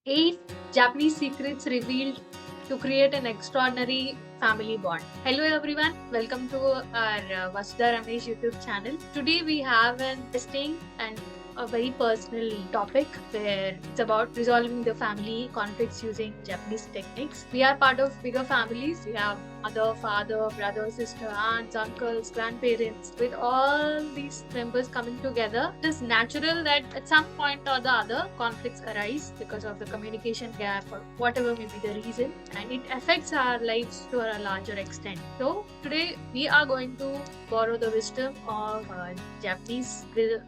8 Japanese secrets revealed to create an extraordinary family bond. Hello everyone, welcome to our Vasudha Ramesh YouTube channel. Today we have an interesting and a very personal topic where it's about resolving the family conflicts using Japanese techniques. We are part of bigger families. We have mother, father, brother, sister, aunts, uncles, grandparents. With all these members coming together, it is natural that at some point or the other, conflicts arise because of the communication gap or whatever may be the reason, and it affects our lives to a larger extent. So, today we are going to borrow the wisdom of Japanese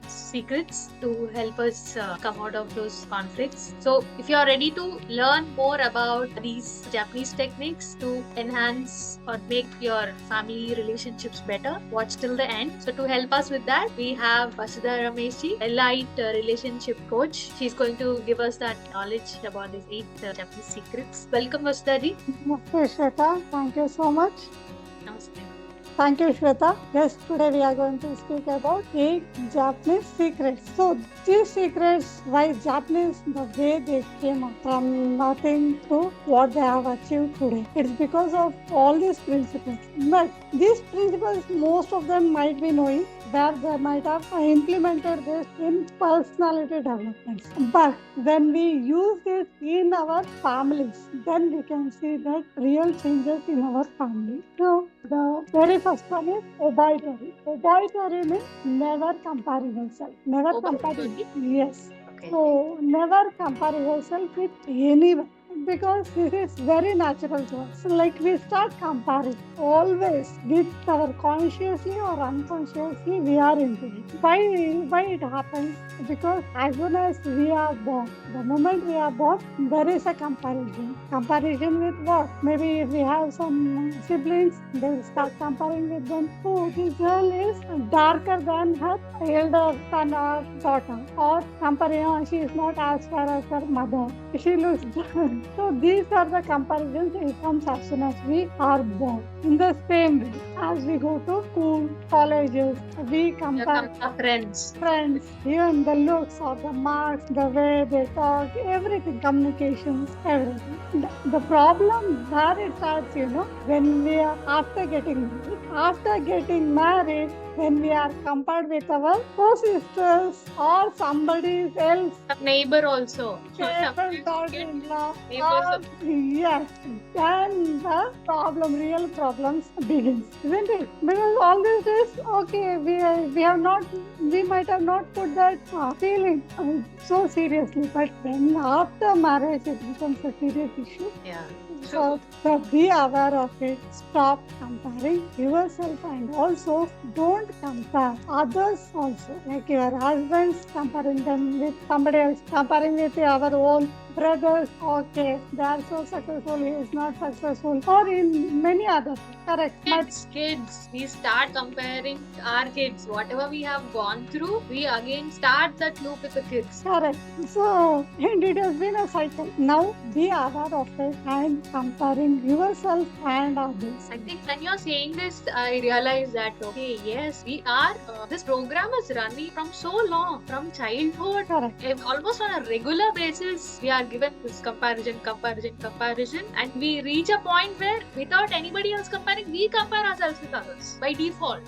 secrets to help us come out of those conflicts. So, if you are ready to learn more about these Japanese techniques to enhance or make your family relationships better, watch till the end. So, to help us with that, we have Vasudha Rameshi, a light relationship coach. She's going to give us that knowledge about these 8 Japanese secrets. Welcome, Vasudha ji. Okay, Shweta, thank you so much. Namaste. Thank you, Shweta. Yes, today we are going to speak about 8 Japanese secrets. So, these secrets, why Japanese, the way they came up from nothing to what they have achieved today. It's because of all these principles. But these principles, most of them might be knowing where they might have implemented this in personality developments. But when we use this in our families, then we can see that real changes in our family. So, the very first one is obaitari. Obaitari means never comparing yourself. Never comparing. Yes. Okay. So never compare yourself with anyone because this is very natural to us. Like we start comparing always with our consciously or unconsciously we are into it. Why it happens? Because as soon as we are born, the moment we are born, there is a comparison. Comparison with what? Maybe if we have some siblings, they will start comparing with them. Oh, this girl is darker than her elder son or daughter. Or comparing, oh, she is not as fair as her mother. She looks good. So these are the comparisons it comes as soon as we are born. In the same way, as we go to school, colleges, we compare friends. even the looks or the marks, the way they talk, everything, communications, everything. The problem where it starts, when we are after getting married. After getting married, when we are compared with our co-sisters or somebody else, Neighbor also. neighbor, daughter-in-law, Neighbors. yes, then the problem, real problems begins, isn't it? Because all this is okay. We might have not put that feeling so seriously, but then after marriage, it becomes a serious issue. Yeah. So be aware of it. Stop comparing yourself and also don't compare others also. Like your husbands comparing them with somebody else, comparing with our own brothers. Okay, they are so successful, he is not successful. Or in many other things. Correct. Kids, we start comparing our kids. Whatever we have gone through, we again start that loop with the kids. Correct. So, and it has been a cycle. Now, be aware of it and comparing yourself and others. I think when you're saying this, I realize that, okay, yes, we are, this program is running from so long, from childhood. Correct. Almost on a regular basis, we are given this comparison, and we reach a point where without anybody else comparing, we compare ourselves with others by default.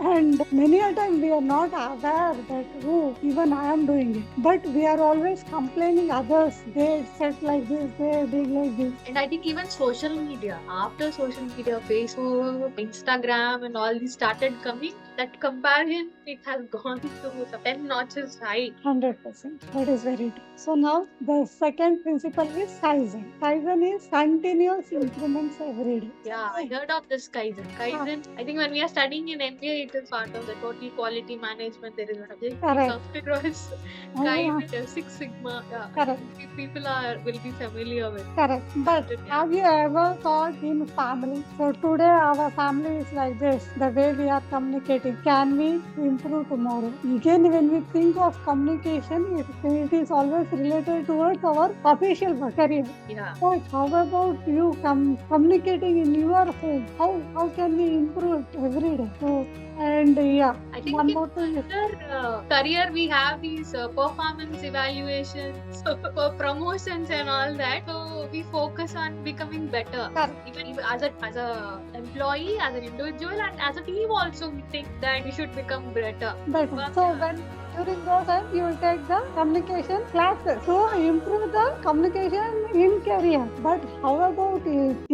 And many a time we are not aware that, oh, even I am doing it. But we are always complaining others. They said like this, they did like this. And I think even social media, after social media, Facebook, Instagram, and all these started coming, that comparison, it has gone to 10 notches high. 100%. That is very true. So now the second principle is Kaizen. Kaizen is continuous improvements every day. Yeah, I heard of this Kaizen. Kaizen, I think when we are studying in MBA, it is part of the total quality management. There is a subject. Correct. Software was Kaizen, Six Sigma. Yeah. Correct. People will be familiar with. Correct. But have you ever thought in family? So today our family is like this. The way we are communicating. Can we improve tomorrow? Again, when we think of communication, it is always related towards our official career. Yeah. But how about you communicating in your home? How can we improve it every day? So, and yeah, I think one in more thing is another career we have these performance evaluations for promotions and all that. So we focus on becoming better. correct. Even as a employee, as an individual, and as a team also, we think that we should become better. Better. But, So when during those times you will take the communication classes to improve the communication in career. But how about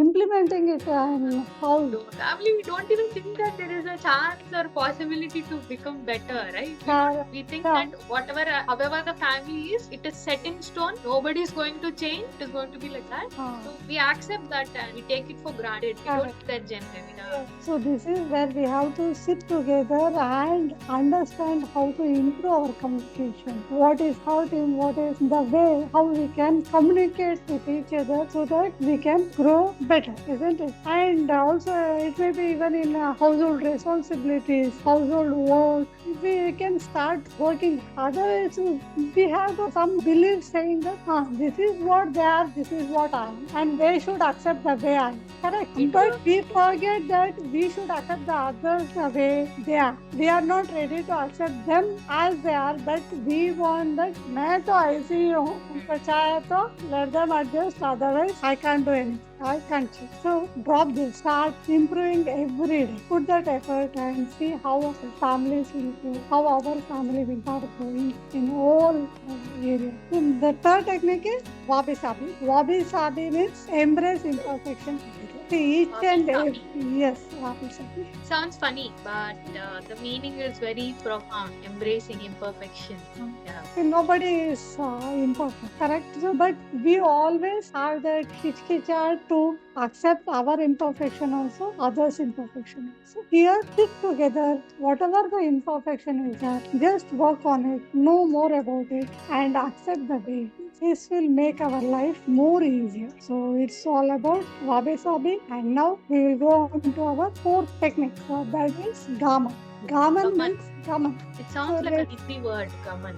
implementing it and how? Family, we don't even think that there is a chance or possibility to become better, right? Correct. We think Yeah. that however the family is, it is set in stone. Nobody is going to change. It is going to be like that. Ah. So we accept that and we take it for granted. We don't take that genuine. So this is where we have to sit together and understand how to improve our communication. What is hurting, what is the way, how we can communicate with each other so that we can grow better, isn't it? And also it may be even in household responsibilities, household work, we can start working. Otherwise, we have some belief saying that this is what they are, this is what I am, and they should accept the way I am. Correct. But we forget that we should accept the others the way they are. We are not ready to accept them as they are, but we want that मैं तो ऐसी ही हूँ, उनको चाहे तो let them adjust, otherwise I can't do anything. I can't change. So drop this. Start improving every day. Put that effort and see how our families will grow, how our family will start growing in all areas. And the third technique is wabi sabi. Wabi sabi means embrace imperfection. See each and every yes, wabi sabi. Sounds funny, but the meaning is very profound. Embracing imperfection. Yeah. See, nobody is imperfect, correct? So, but we always have that hitchcatch to accept our imperfection also, others' imperfection also. Here, sit together, whatever the imperfection is there, just work on it, know more about it, and accept the way. This will make our life more easier. So it's all about wabi sabi, and now we will go on to our fourth technique. So that is gaman. Gaman means gaman. It sounds like a Hindi word, gaman.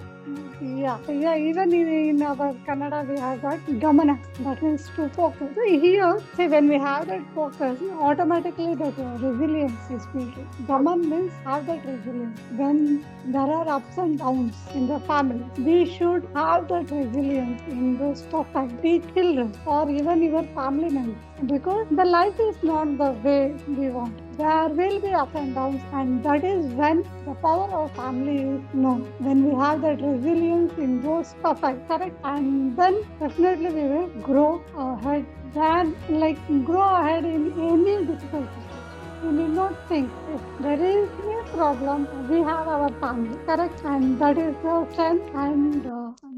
Yeah, even in our Kannada we have that gamana, that means to focus. So here, see, when we have that focus, automatically that resilience is built. Gaman means have that resilience. When there are ups and downs in the family, we should have that resilience in those tough times. Teach children or even your family members, because the life is not the way we want. There will be ups and downs, and that is when the power of family is known. When we have that resilience in those tough times, correct? And then definitely we will grow ahead. Then, grow ahead in any difficult situation. You need not think if there is a problem, we have our family, correct? And that is the strength and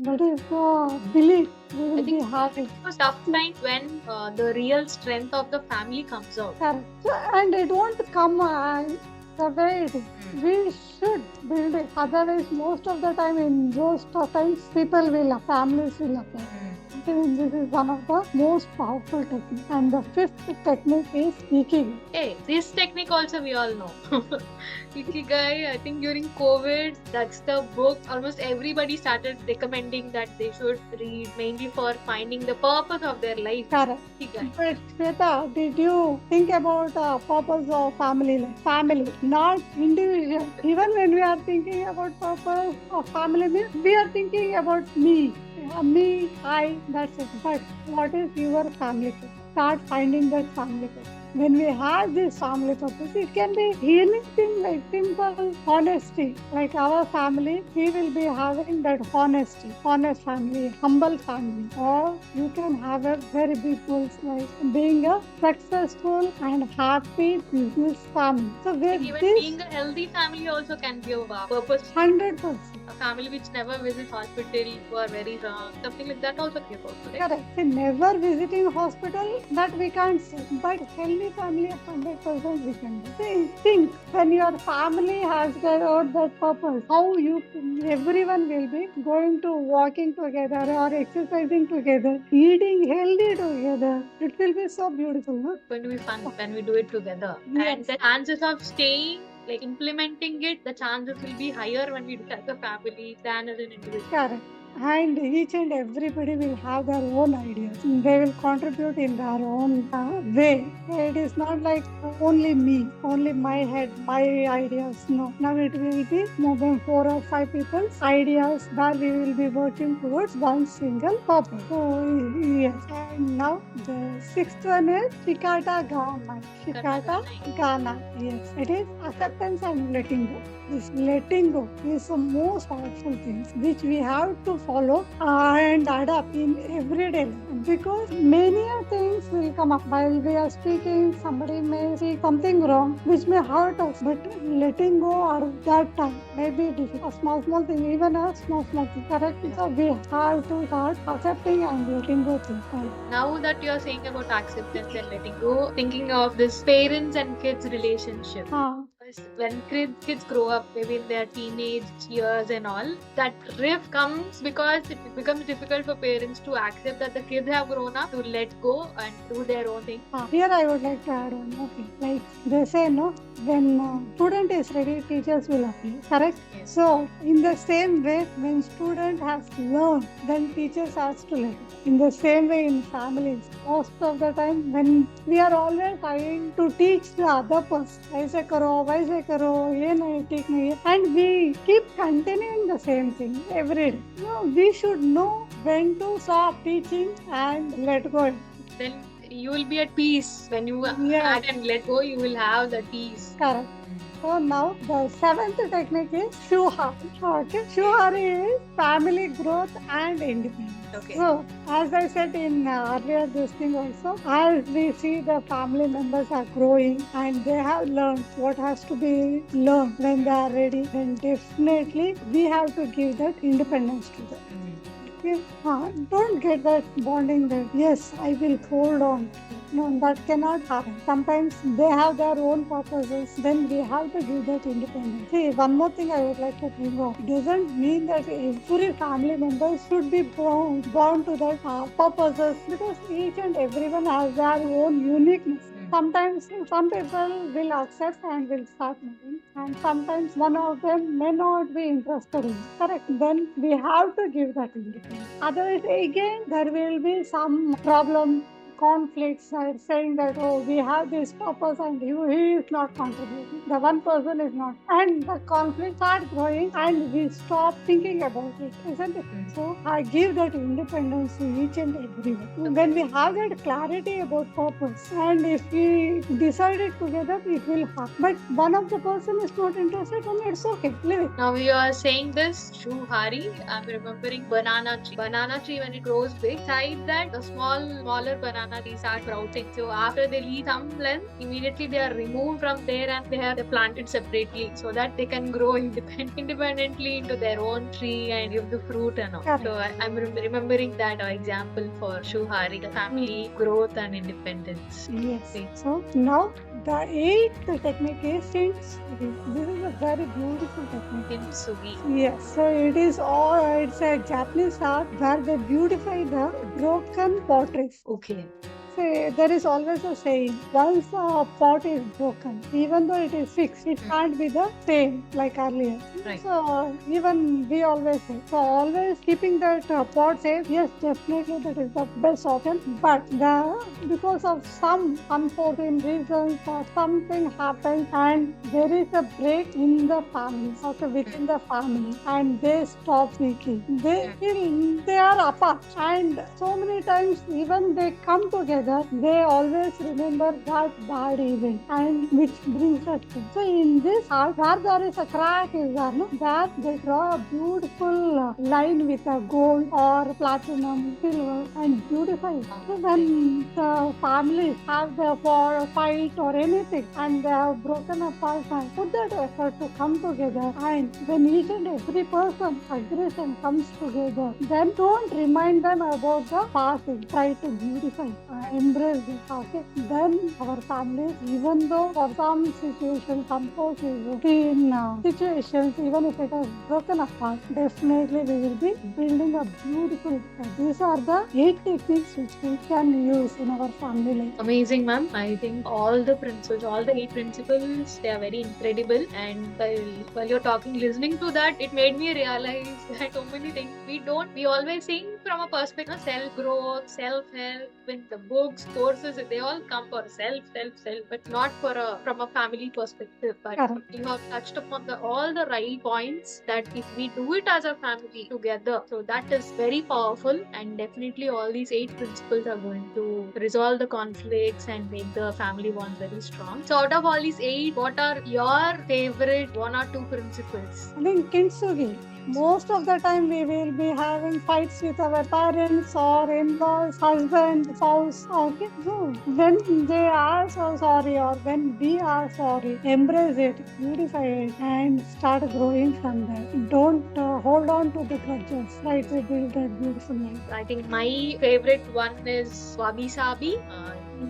that is the belief we will be having. It was tough time when the real strength of the family comes out. Correct. So, and it won't come the way it is. We should build it. Otherwise, most of the time in those tough times, families will apply. This is one of the most powerful techniques. And the fifth technique is Ikigai. Hey, this technique also we all know. Ikigai, I think during COVID, that's the book almost everybody started recommending that they should read, mainly for finding the purpose of their life. Correct. Ikigai. But Shweta, did you think about the purpose of family life? Family, not individual. Even when we are thinking about purpose of family, means we are thinking about me. Me, I, that's it. But what is your family purpose? Start finding that family purpose. When we have this family purpose, it can be anything like simple honesty. Like our family, we will be having that honesty, honest family, humble family. Or you can have a very big goals like being a successful and happy business family. So with Even this, being a healthy family also can be a purpose. 100%. A family which never visits hospital who are very wrong, something like that also can be a purpose. Right? Correct. See, never visiting hospital, that we can't say. But healthy family, 100% we can do. See, think when your family has got that purpose, how everyone will be going to walking together or exercising together, eating healthy together. It will be so beautiful, no? It's going to be fun when we do it together. Yes. And the chances of staying, like implementing it, the chances will be higher when we do it as a family than as an individual. Correct. and each and everybody will have their own ideas. They will contribute in their own way. It is not like only me, only my head, my ideas. No, now it will be more than 4 or 5 people's ideas that we will be working towards one single purpose. So yes, and now the sixth one is Shikata Gana. Shikata Gana. Yes, it is acceptance and letting go. This letting go is the most powerful thing which we have to follow and adapt in everyday life, because many things will come up while we are speaking. Somebody may say something wrong which may hurt us, but letting go at that time may be difficult. A small thing, even a small thing, correct? So we have to start accepting and letting go things. Now that you're saying about acceptance and letting go, thinking of this parents and kids relationship. When kids grow up, maybe in their teenage years and all, that rift comes because it becomes difficult for parents to accept that the kids have grown up, to let go and do their own thing. Here I would like to add on. Okay, like they say, no, when student is ready, teachers will appear. Correct? Yes. So in the same way, when student has learned, then teachers has to learn. In the same way in families, most of the time when we are always trying to teach the other person, ऐसे करो, वैसे करो, ये नहीं ठीक नहीं है, and we keep continuing the same thing every day. No, we should know when to stop teaching and let go. Then you will be at peace. When you Yeah. add and let go, you will have the peace. Correct. So now the seventh technique is Shuhari. Okay, Shuhari is family growth and independence. Okay. So as I said in earlier this thing also, as we see the family members are growing and they have learned what has to be learned when they are ready, then definitely we have to give that independence to them. Okay? Don't get that bonding that yes, I will hold on to. No, that cannot happen. Sometimes they have their own purposes, then we have to give that independence. See, one more thing I would like to bring up. It doesn't mean that every family member should be bound to their purposes, because each and everyone has their own uniqueness. Sometimes some people will accept and will start moving, and sometimes one of them may not be interested in. Correct? Then we have to give that independence. Otherwise, again, there will be some problem, conflicts, are saying that we have this purpose and he is not contributing, the one person is not, and the conflict start growing and we stop thinking about it, isn't it? So I give that independence to each and everyone. When we have that clarity about purpose, and if we decide it together, it will happen. But one of the person is not interested, then it's okay, leave it. Now you are saying this Shuhari. I'm remembering banana tree. Banana tree, when it grows big, beside that the smaller banana trees start sprouting. So after they reach some length, immediately they are removed from there and they're planted separately so that they can grow independently into their own tree and give the fruit and all. Correct. So I'm remembering that example for Shuhari, the family growth and independence. Yes. Okay. So now the eighth technique is Kintsugi. This is a very beautiful technique. Kintsugi. Yes. So it's a Japanese art where they beautify the broken potteries. Okay. Say, there is always a saying, once a pot is broken, even though it is fixed, it can't be the same like earlier. Right. So even we always say, so always keeping that pot safe, yes, definitely that is the best option. But because of some unforeseen reasons or something happens and there is a break in the family, okay, within the family, and they stop speaking, they feel they are apart, and so many times even they come together, they always remember that bad event and which brings us to. So in this art, where there is a crack is there, no? That they draw a beautiful line with a gold or platinum, silver, and beautify it. So when the families have the fight or anything and they have broken apart, and put that effort to come together, and when each and every person agrees and comes together, then don't remind them about the past, try to beautify it. embrace it. Okay, then our families, even though for some situations, some courses, in situations, even if it has broken apart, definitely we will be building a beautiful life. These are the 8 techniques which we can use in our family life. Amazing, ma'am. I think all the principles, all the 8 principles, they are very incredible. And while you're talking, listening to that, it made me realize that so many things we always think from a perspective of self growth, self help, when the books, courses, they all come for self, but not from a family perspective. But Correct. you have touched upon all the right points that if we do it as a family together, so that is very powerful. And definitely all these 8 principles are going to resolve the conflicts and make the family bond very strong. So out of all these 8, what are your favorite 1 or 2 principles? I think kintsugi. Most of the time we will be having fights with our parents or in-laws, husband, spouse. Okay, so when they are so sorry or when we are sorry, embrace it, beautify it, and start growing from there. Don't hold on to the grudges. Try to build that beautiful life. I think my favorite one is wabi sabi.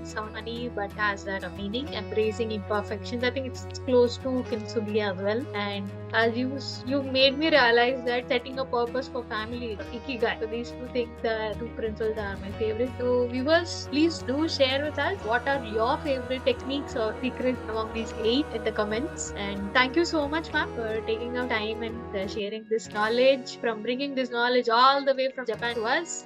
Sound funny, but has that a meaning. Embracing imperfections. I think it's close to kintsugi as well. And as you made me realize that setting a purpose for family, ikigai. So these 2 things, the 2 principles are my favorite. So viewers, please do share with us what are your favorite techniques or secrets among these 8 in the comments. And thank you so much, ma'am, for taking our time and sharing this knowledge, from bringing this knowledge all the way from Japan to us,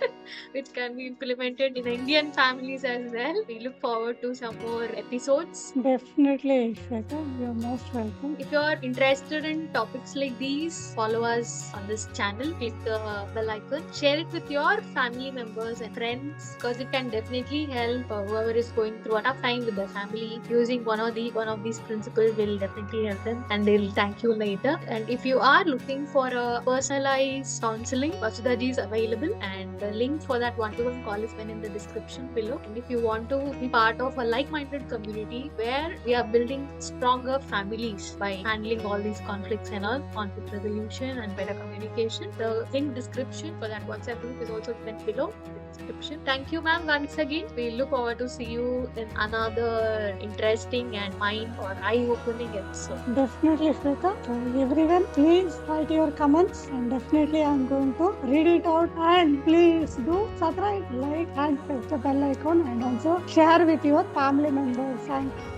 which can be implemented in Indian families as well. We look forward to some more episodes. Definitely, Shweta. You're most welcome. If you're interested in topics like these, follow us on this channel, click the bell icon, share it with your family members and friends, because it can definitely help whoever is going through a tough time with their family. Using one of these principles will definitely help them, and they'll thank you later. And if you are looking for a personalized counseling, Vasudha ji is available, and the link for that one-to-one call is in the description below. And if you want to be part of a like-minded community where we are building stronger families by handling all these conflicts and all, conflict resolution and better communication, the link description for that WhatsApp group is also below the description. Thank you, ma'am, once again. We look forward to see you in another interesting and mind or eye-opening episode. Definitely, Shweta. So everyone, please write your comments, and definitely I'm going to read it out. And please do subscribe, like, and press the bell icon, and also share with your family members. Thank you.